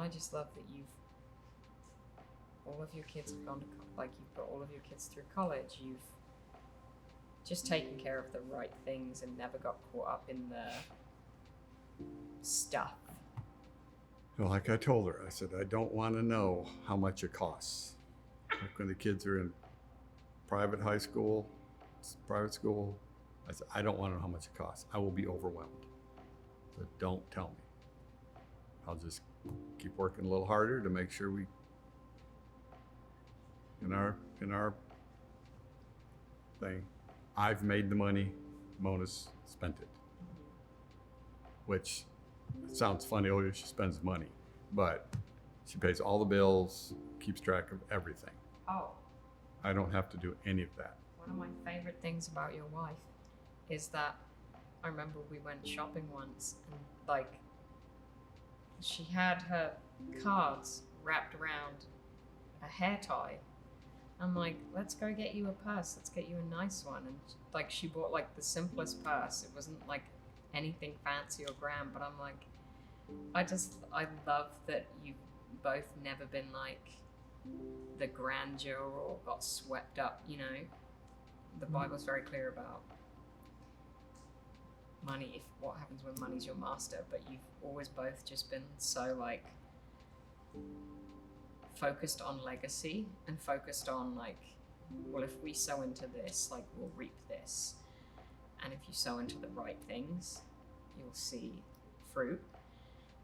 I just love that all of your kids have gone to you've put all of your kids through college. You've just taken care of the right things and never got caught up in the stuff. Well, like I told her, I said, I don't want to know how much it costs. Like when the kids are in private school, I said, I don't want to know how much it costs. I will be overwhelmed. So don't tell me. I'll just keep working a little harder to make sure we, in our thing, I've made the money, Mona's spent it. Which sounds funny, oh, she spends money, but she pays all the bills, keeps track of everything. Oh. I don't have to do any of that. One of my favorite things about your wife is that I remember we went shopping once and she had her cards wrapped around a hair tie. I'm like, let's go get you a purse. Let's get you a nice one. And she bought the simplest purse. It wasn't anything fancy or grand, but I'm like, I love that you've both never been the grandeur or got swept up, The Bible's very clear about money, if what happens when money's your master, but you've always both just been so focused on legacy and focused on well, if we sow into this, we'll reap this. And if you sow into the right things, you'll see fruit.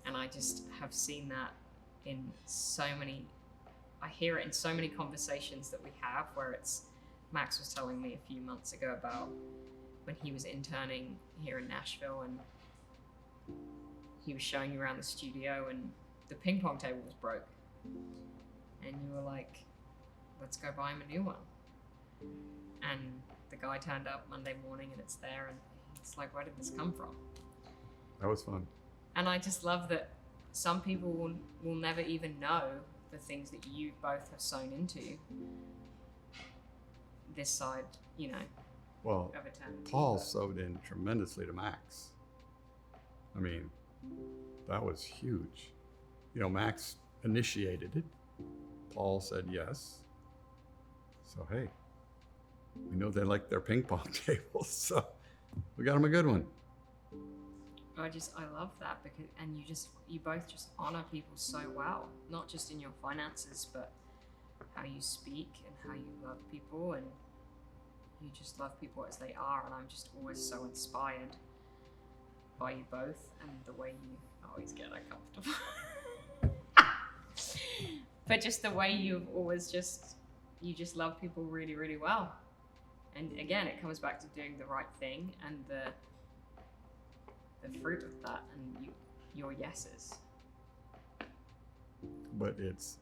And I just have seen that in I hear it in so many conversations that we have where Max was telling me a few months ago about when he was interning here in Nashville and he was showing you around the studio and the ping pong table was broke. And you were like, let's go buy him a new one. And the guy turned up Monday morning and it's there and it's like, where did this come from? That was fun. And I just love that some people will never even know the things that you both have sown into this side, well, of eternity. Paul sewed in tremendously to Max. I mean, that was huge. Max initiated it. Paul said yes. So, hey, we know they like their ping pong tables, so we got them a good one. I love that because, and you both just honor people so well, not just in your finances, but how you speak and how you love people, and you just love people as they are. And I'm just always so inspired by you both and the way you always get uncomfortable. But just the way you've always you just love people really, really well. And again, it comes back to doing the right thing and the fruit of that and your yeses. But it's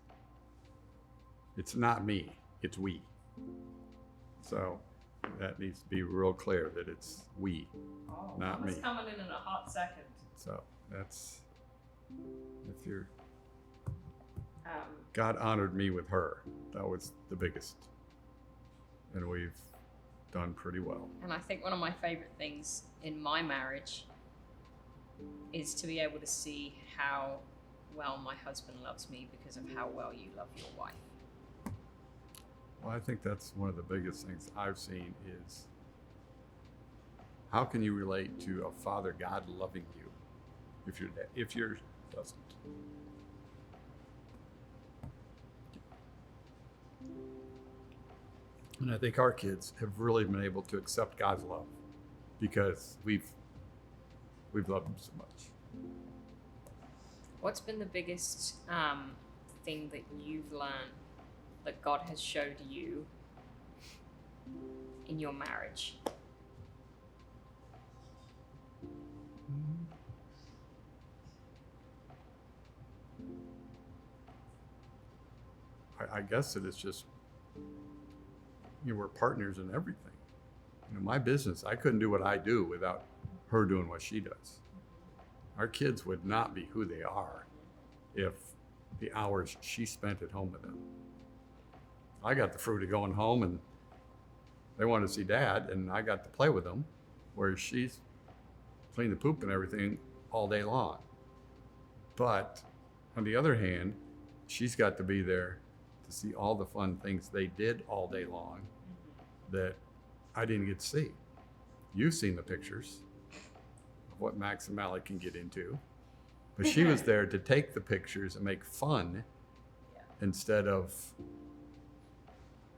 not me, it's we. So that needs to be real clear that it's we, not me. Coming in a hot second. So that's, if you're, God honored me with her. That was the biggest. And we've done pretty well. And I think one of my favorite things in my marriage is to be able to see how well my husband loves me because of how well you love your wife. Well, I think that's one of the biggest things I've seen is how can you relate to a Father God loving you if yours doesn't? And I think our kids have really been able to accept God's love because we've loved them so much. What's been the biggest thing that you've learned that God has showed you in your marriage? I guess that it's just, we're partners in everything. My business, I couldn't do what I do without her doing what she does. Our kids would not be who they are if the hours she spent at home with them. I got the fruit of going home and they wanted to see Dad and I got to play with them, where she's cleaning the poop and everything all day long. But on the other hand, she's got to be there to see all the fun things they did all day long that I didn't get to see. You've seen the pictures of what Max and Mally can get into, but she was there to take the pictures and make fun instead of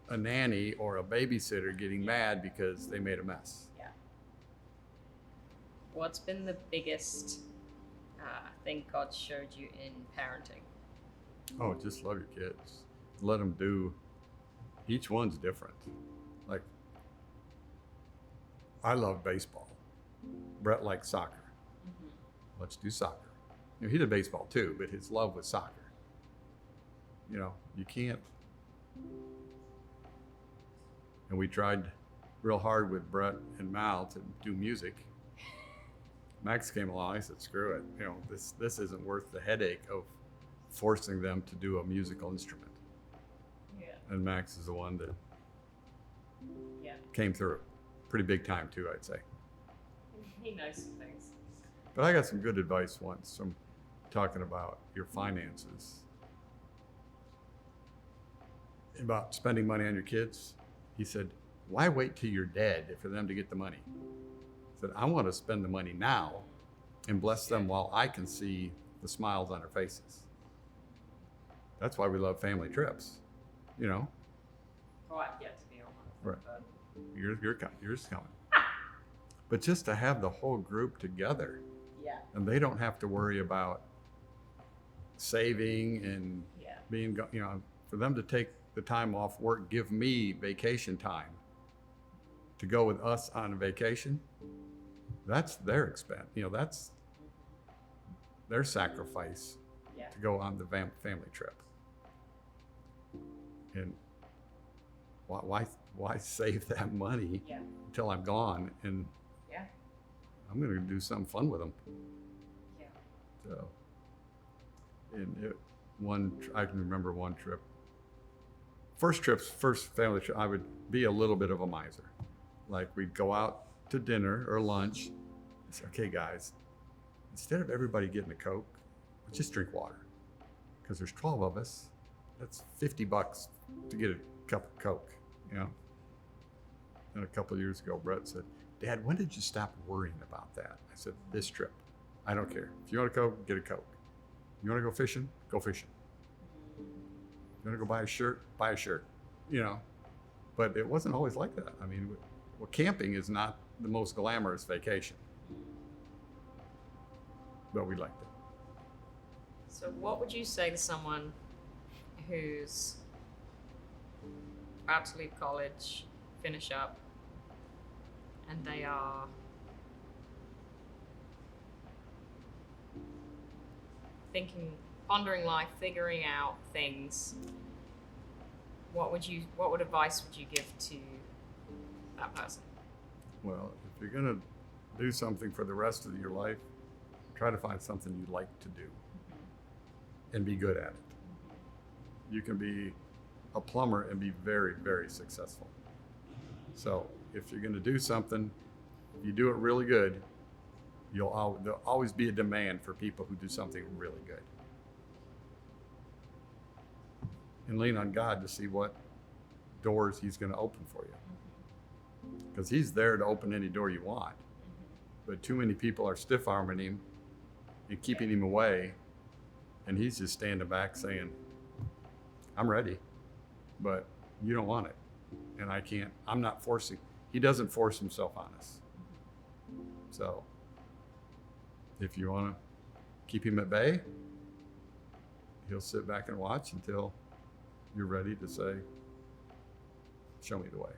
a nanny or a babysitter getting mad because they made a mess. Yeah. What's been the biggest thing God showed you in parenting? Oh, just love your kids. Let them do. Each one's different. Like, I love baseball. Brett likes soccer. Let's do soccer. You know, he did baseball too, but his love was soccer. You know, you can't. And we tried real hard with Brett and Mal to do music. Max came along. I said, "Screw it. You know, this isn't worth the headache of forcing them to do a musical instrument." Yeah. And Max is the one that Yeah. came through. Pretty big time too, I'd say. He knows some things. But I got some good advice once from talking about your finances, about spending money on your kids. He said, "Why wait till you're dead for them to get the money?" He said, "I want to spend the money now and bless them while I can see the smiles on their faces." That's why we love family trips. You know, Oh, I've yet to be on one of them. Right. yours coming. But just to have the whole group together, Yeah. and they don't have to worry about saving and Yeah. being, you know, for them to take the time off work, give me vacation time to go with us on a vacation. That's their expense. You know, that's their sacrifice Yeah. to go on the family trip. And why save that money Yeah. until I'm gone and Yeah. I'm going to do something fun with them. Yeah. So, and I can remember one trip. First family trip, I would be a little bit of a miser. Like, we'd go out to dinner or lunch. I'd say, "Okay, guys, instead of everybody getting a Coke, let's just drink water. Because there's 12 of us. That's $50 to get a cup of Coke, you know?" And a couple of years ago, Brett said, "Dad, when did you stop worrying about that?" I said, "This trip. I don't care. If you want a Coke, get a Coke. You want to go fishing? Go fishing. You want to go buy a shirt? Buy a shirt." You know? But it wasn't always like that. I mean, well, camping is not the most glamorous vacation. But we liked it. So, what would you say to someone who's about to leave college, finish up, and they are pondering life, figuring out things? What advice would you give to that person? Well, if you're going to do something for the rest of your life, try to find something you like to do and be good at it. You can be a plumber and be very, very successful. So if you're going to do something, you do it really good, there'll always be a demand for people who do something really good. And lean on God to see what doors He's going to open for you. Because He's there to open any door you want. But too many people are stiff-arming Him and keeping Him away. And He's just standing back saying, "I'm ready, but you don't want it. And I can't, I'm not forcing." He doesn't force Himself on us. So if you want to keep Him at bay, He'll sit back and watch until you're ready to say, "Show me the way."